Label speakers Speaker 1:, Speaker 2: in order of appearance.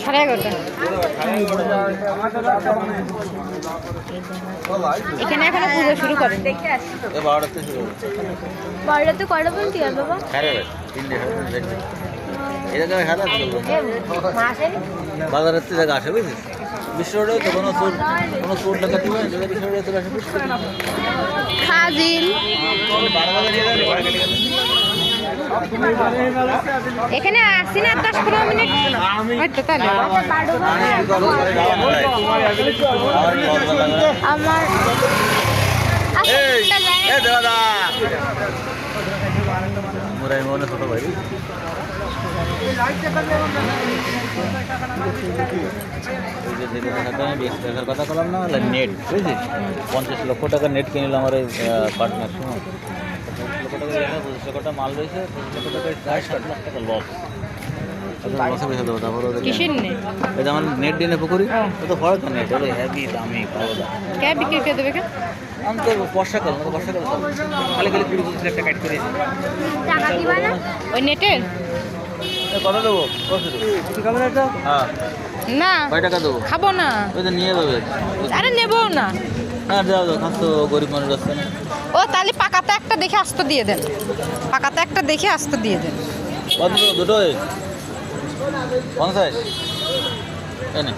Speaker 1: 11:30। এখানে এখন পুজো শুরু করেন।
Speaker 2: 12টাতে শুরু হবে।
Speaker 3: 12টাতে কয়টা পর্যন্ত আর বাবা?
Speaker 2: হ্যাঁ এটা তো হারা বাজারের থেকে জায়গা আসে বুঝছিস বিশ্ব রোডে তো কোনো চোর টাকা দিবে বিশ্ব রোডে চলে আসে
Speaker 1: খাজিল এখানে আসি না 10-15 মিনিট হয়তো তাহলে
Speaker 3: আমার
Speaker 2: দাদা মুরাই মনে ছোট ভাই দেখার কথা বললাম না নেট বুঝছিস 50 লক্ষ টাকা নেট কিনলাম আমার পার্টনার সময় 50 লক্ষ টাকা 25 লক্ষ টাকা মাল রয়েছে 25 লক্ষ টাকা 7 লাখ টাকা লস
Speaker 1: কিসের নেট?
Speaker 2: এই যেমন নেট দিয়ে পুকুরি তো ফরক নেট হলো হেভি দামি পাওয়া
Speaker 1: কে বিক্রি করে দেবে?
Speaker 2: আমি তো বর্ষাকাল খালি খালি 20-25 লাখ টাকা কাট করেছি
Speaker 3: টাকা দিবা না?
Speaker 1: ওই নেটের
Speaker 2: কত দেবো হ্যাঁ
Speaker 1: না
Speaker 2: কয় টাকা দেবো
Speaker 1: খাবো না।
Speaker 2: ওই তো নিয়ে যাবে
Speaker 1: আরে নেবো না।
Speaker 2: হ্যাঁ দাও খাস তো গরিব মানুষ আসছে না
Speaker 1: ও তাহলে পাকাতে একটা দেখে আস্ত দিয়ে দেন। পাকাতে একটা দেখে আস্ত দিয়ে দেন।
Speaker 2: কত দুটোই 50 এনে